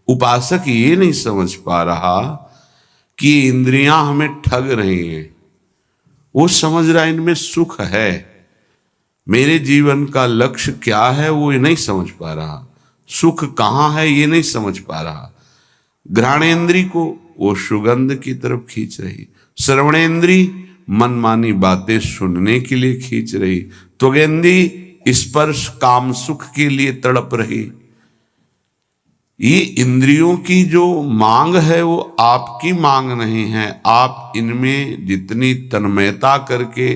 उपासक ये नहीं समझ पा रहा कि इंद्रियां हमें ठग रही हैं। वो समझ रहा है इनमें सुख है, मेरे जीवन का लक्ष्य क्या है वो ये नहीं समझ पा रहा, सुख कहाँ है ये नहीं समझ पा रहा। घ्राणेन्द्री को वो सुगंध की तरफ खींच रही, श्रवणेन्द्री मनमानी बातें सुनने के लिए खींच रही, त्वगेन्द्री स्पर्श काम सुख के लिए तड़प रही। ये इंद्रियों की जो मांग है वो आपकी मांग नहीं है। आप इनमें जितनी तन्मयता करके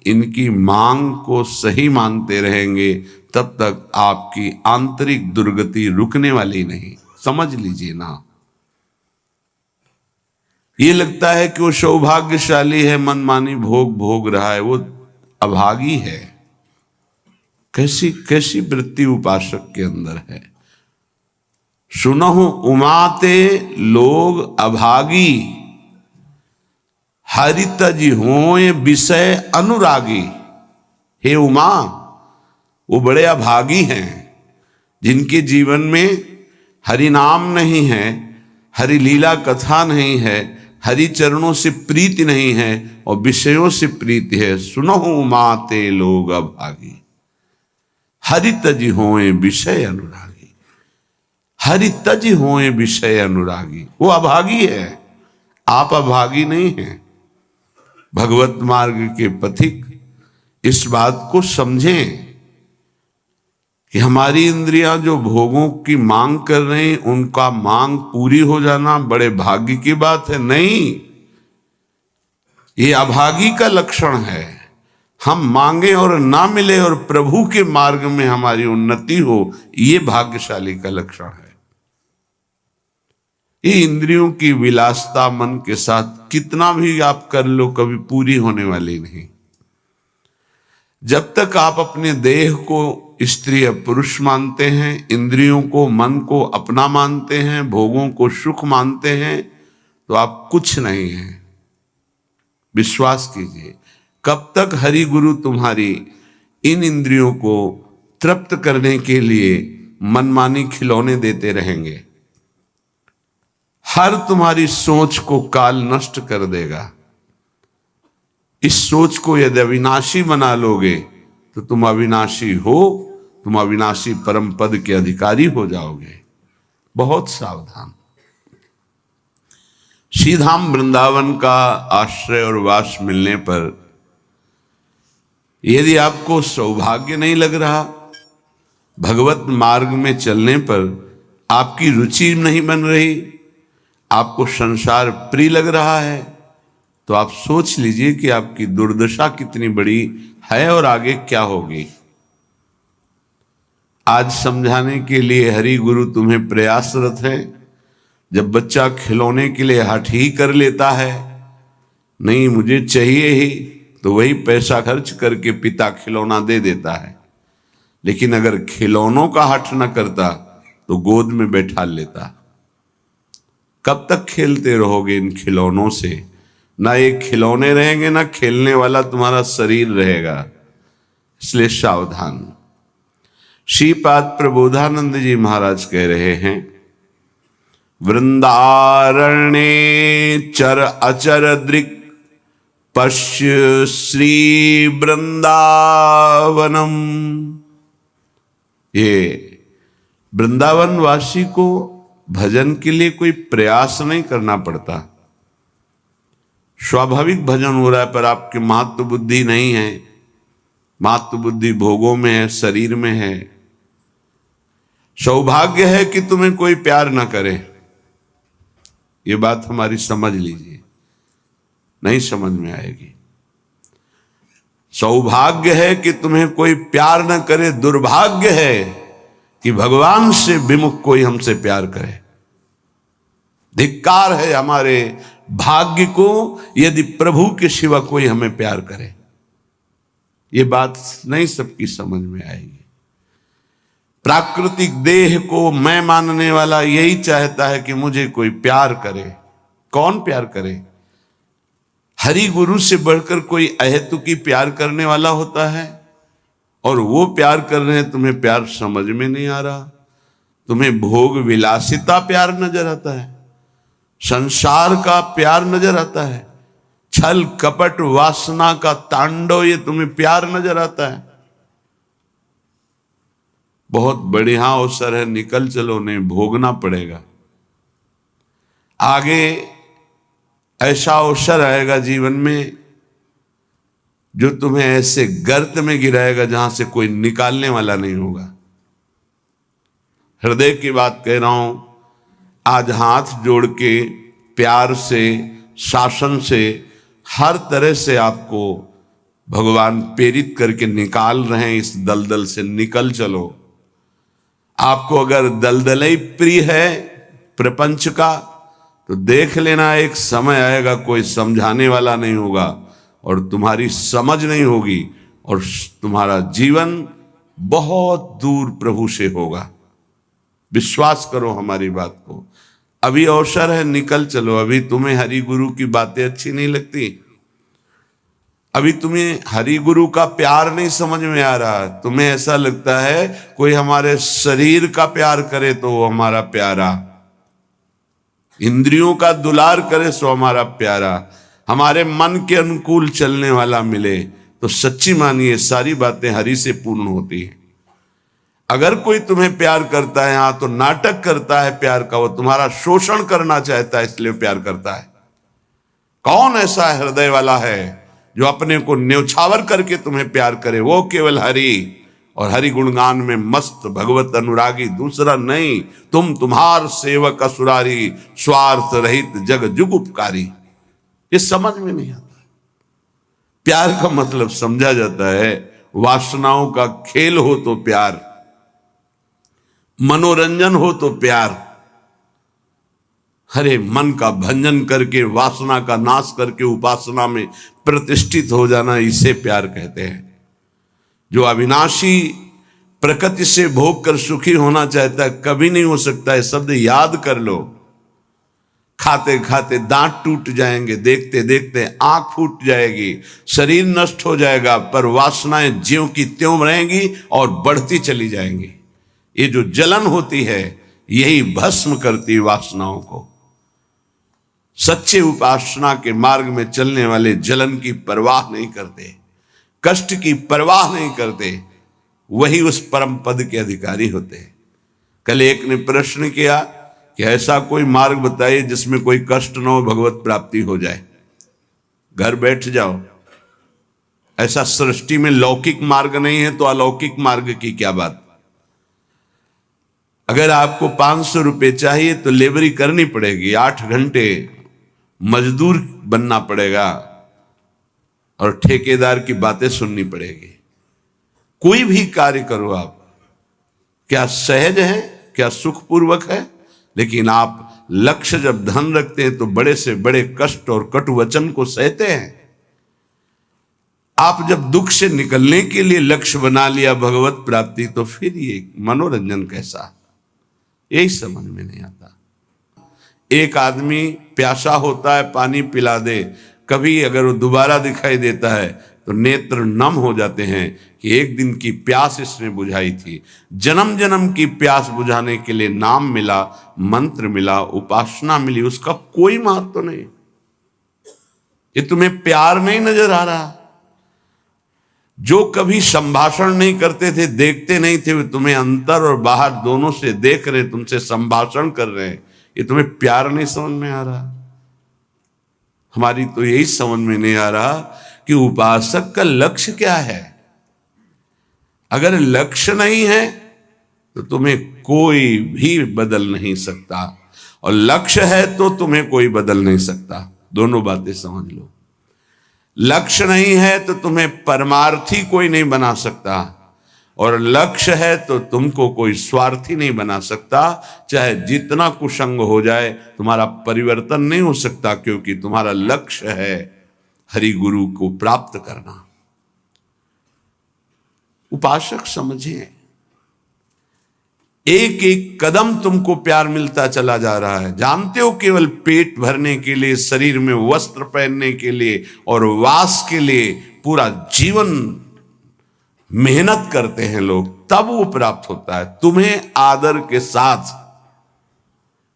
इनकी मांग को सही मानते रहेंगे तब तक आपकी आंतरिक दुर्गति रुकने वाली नहीं। समझ लीजिए ना। ये लगता है कि वो सौभाग्यशाली है, मनमानी भोग भोग रहा है, वो अभागी है। कैसी कैसी वृत्ति उपासक के अंदर है। सुनहु उमाते लोग अभागी, हरितज होए विषय अनुरागी। हे उमा, वो बड़े अभागी हैं जिनके जीवन में हरि नाम नहीं है, हरि लीला कथा नहीं है, हरि चरणों से प्रीति नहीं है और विषयों से प्रीति है। सुनहु उमाते लोग अभागी, हरितज होए विषय अनुरागी। हरितज होए विषय अनुरागी, वो अभागी है, आप अभागी नहीं हैं। भगवत मार्ग के पथिक इस बात को समझें कि हमारी इंद्रियां जो भोगों की मांग कर रही हैं उनका मांग पूरी हो जाना बड़े भाग्य की बात है। नहीं, ये अभागी का लक्षण है। हम मांगे और ना मिले और प्रभु के मार्ग में हमारी उन्नति हो, ये भाग्यशाली का लक्षण है। ये इंद्रियों की विलासता मन के साथ कितना भी आप कर लो कभी पूरी होने वाली नहीं। जब तक आप अपने देह को स्त्री या पुरुष मानते हैं, इंद्रियों को मन को अपना मानते हैं, भोगों को सुख मानते हैं, तो आप कुछ नहीं हैं। विश्वास कीजिए, कब तक हरि गुरु तुम्हारी इन इंद्रियों को तृप्त करने के लिए मनमानी खिलौने देते रहेंगे। हर तुम्हारी सोच को काल नष्ट कर देगा। इस सोच को यदि अविनाशी बना लोगे तो तुम अविनाशी हो, तुम अविनाशी परम पद के अधिकारी हो जाओगे। बहुत सावधान। श्रीधाम वृंदावन का आश्रय और वास मिलने पर यदि आपको सौभाग्य नहीं लग रहा, भगवत मार्ग में चलने पर आपकी रुचि नहीं बन रही, आपको संसार प्रिय लग रहा है, तो आप सोच लीजिए कि आपकी दुर्दशा कितनी बड़ी है और आगे क्या होगी। आज समझाने के लिए हरि गुरु तुम्हें प्रयासरत है। जब बच्चा खिलौने के लिए हठ ही कर लेता है, नहीं मुझे चाहिए ही, तो वही पैसा खर्च करके पिता खिलौना दे देता है। लेकिन अगर खिलौनों का हठ न करता तो गोद में बैठा लेता। कब तक खेलते रहोगे इन खिलौनों से? ना ये खिलौने रहेंगे ना खेलने वाला तुम्हारा शरीर रहेगा। इसलिए सावधान। श्रीपाद प्रबोधानंद जी महाराज कह रहे हैं, वृंदारण्ये चर अचर दृक् पश्य श्री वृंदावनम। ये वृंदावन वासी को भजन के लिए कोई प्रयास नहीं करना पड़ता। स्वाभाविक भजन हो रहा है, पर आपकी महत्व बुद्धि नहीं है। महत्व बुद्धि भोगों में है, शरीर में है। सौभाग्य है कि तुम्हें कोई प्यार ना करे। ये बात हमारी समझ लीजिए, नहीं समझ में आएगी। सौभाग्य है कि तुम्हें कोई प्यार ना करे, दुर्भाग्य है कि भगवान से विमुख कोई हमसे प्यार करे। धिक्कार है हमारे भाग्य को यदि प्रभु के सिवा कोई हमें प्यार करे। ये बात नहीं सबकी समझ में आएगी। प्राकृतिक देह को मैं मानने वाला यही चाहता है कि मुझे कोई प्यार करे। कौन प्यार करे? हरि गुरु से बढ़कर कोई अहेतुकी प्यार करने वाला होता है, और वो प्यार कर रहे हैं, तुम्हें प्यार समझ में नहीं आ रहा। तुम्हें भोग विलासिता प्यार नजर आता है, संसार का प्यार नजर आता है, छल कपट वासना का तांडव ये तुम्हें प्यार नजर आता है। बहुत बढ़िया अवसर है, निकल चलो, नहीं भोगना पड़ेगा। आगे ऐसा अवसर आएगा जीवन में जो तुम्हें ऐसे गर्त में गिराएगा जहां से कोई निकालने वाला नहीं होगा। हृदय की बात कह रहा हूं, आज हाथ जोड़ के प्यार से, शासन से, हर तरह से आपको भगवान प्रेरित करके निकाल रहे हैं। इस दलदल से निकल चलो। आपको अगर दलदल ही प्रिय है प्रपंच का, तो देख लेना एक समय आएगा कोई समझाने वाला नहीं होगा और तुम्हारी समझ नहीं होगी और तुम्हारा जीवन बहुत दूर प्रभु से होगा। विश्वास करो हमारी बात को। अभी अवसर है, निकल चलो। अभी तुम्हें हरि गुरु की बातें अच्छी नहीं लगती, अभी तुम्हें हरि गुरु का प्यार नहीं समझ में आ रहा, तुम्हें ऐसा लगता है कोई हमारे शरीर का प्यार करे तो वो हमारा प्यारा, इंद्रियों का दुलार करे सो हमारा प्यारा, हमारे मन के अनुकूल चलने वाला मिले, तो सच्ची मानिए सारी बातें हरि से पूर्ण होती हैं। अगर कोई तुम्हें प्यार करता है यहां तो नाटक करता है प्यार का, वो तुम्हारा शोषण करना चाहता है इसलिए प्यार करता है। कौन ऐसा हृदय वाला है जो अपने को न्यौछावर करके तुम्हें प्यार करे? वो केवल हरि और हरि गुणगान में मस्त भगवत अनुरागी, दूसरा नहीं। तुम तुम्हार सेवक असुरारी, स्वार्थ रहित जग जुग उपकारी। ये समझ में नहीं आता। प्यार का मतलब समझा जाता है वासनाओं का खेल हो तो प्यार, मनोरंजन हो तो प्यार, हरे मन का भंजन करके, वासना का नाश करके उपासना में प्रतिष्ठित हो जाना, इसे प्यार कहते हैं। जो अविनाशी प्रकृति से भोग कर सुखी होना चाहता है कभी नहीं हो सकता है। शब्द याद कर लो। खाते खाते दांत टूट जाएंगे, देखते देखते आंख फूट जाएगी, शरीर नष्ट हो जाएगा, पर वासनाएं ज्यों की त्यों रहेंगी और बढ़ती चली जाएंगी। ये जो जलन होती है यही भस्म करती वासनाओं को। सच्चे उपासना के मार्ग में चलने वाले जलन की परवाह नहीं करते, कष्ट की परवाह नहीं करते, वही उस परम पद के अधिकारी होते हैं। कल एक ने प्रश्न किया कि ऐसा कोई मार्ग बताइए जिसमें कोई कष्ट न हो, भगवत प्राप्ति हो जाए। घर बैठ जाओ। ऐसा सृष्टि में लौकिक मार्ग नहीं है तो अलौकिक मार्ग की क्या बात। अगर आपको 500 रुपये चाहिए तो लेबरी करनी पड़ेगी, 8 घंटे मजदूर बनना पड़ेगा और ठेकेदार की बातें सुननी पड़ेगी। कोई भी कार्य करो आप, क्या सहज है, क्या सुखपूर्वक है, लेकिन आप लक्ष्य जब धन रखते हैं तो बड़े से बड़े कष्ट और कटु वचन को सहते हैं। आप जब दुख से निकलने के लिए लक्ष्य बना लिया भगवत प्राप्ति, तो फिर ये मनोरंजन कैसा, यही समझ में नहीं आता। एक आदमी प्यासा होता है, पानी पिला दे, कभी अगर वो दोबारा दिखाई देता है तो नेत्र नम हो जाते हैं कि एक दिन की प्यास इसने बुझाई थी। जन्म जन्म की प्यास बुझाने के लिए नाम मिला, मंत्र मिला, उपासना मिली, उसका कोई महत्व नहीं। ये तुम्हें प्यार नहीं नजर आ रहा। जो कभी संभाषण नहीं करते थे, देखते नहीं थे, वे तुम्हें अंतर और बाहर दोनों से देख रहे, तुमसे संभाषण कर रहे हैं, ये तुम्हें प्यार नहीं समझ में आ रहा। हमारी तो यही समझ में नहीं आ रहा कि उपासक का लक्ष्य क्या है। अगर लक्ष्य नहीं है तो तुम्हें कोई भी बदल नहीं सकता, और लक्ष्य है तो तुम्हें कोई बदल नहीं सकता। दोनों बातें समझ लो। लक्ष्य नहीं है तो तुम्हें परमार्थी कोई नहीं बना सकता, और लक्ष्य है तो तुमको कोई स्वार्थी नहीं बना सकता। चाहे जितना कुसंग हो जाए, तुम्हारा परिवर्तन नहीं हो सकता, क्योंकि तुम्हारा लक्ष्य है हरि गुरु को प्राप्त करना। उपासक समझिए, एक एक कदम तुमको प्यार मिलता चला जा रहा है। जानते हो, केवल पेट भरने के लिए, शरीर में वस्त्र पहनने के लिए और वास के लिए पूरा जीवन मेहनत करते हैं लोग। तब वो प्राप्त होता है। तुम्हें आदर के साथ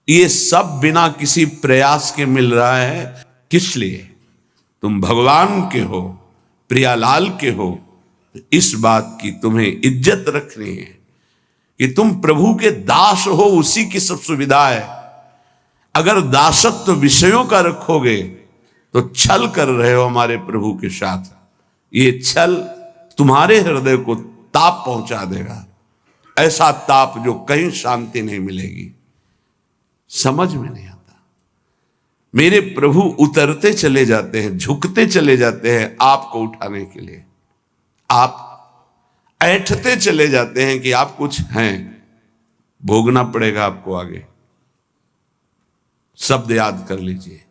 ये सब बिना किसी प्रयास के मिल रहा है। किस लिए? तुम भगवान के हो, प्रियालाल के हो। इस बात की तुम्हें इज्जत रखनी है कि तुम प्रभु के दास हो, उसी की सब सुविधा है। अगर दासत्व विषयों का रखोगे तो छल कर रहे हो हमारे प्रभु के साथ। ये छल तुम्हारे हृदय को ताप पहुंचा देगा, ऐसा ताप जो कहीं शांति नहीं मिलेगी। समझ में नहीं आता। मेरे प्रभु उतरते चले जाते हैं, झुकते चले जाते हैं आपको उठाने के लिए। आप ऐंठते चले जाते हैं कि आप कुछ हैं, भोगना पड़ेगा आपको आगे। शब्द याद कर लीजिए,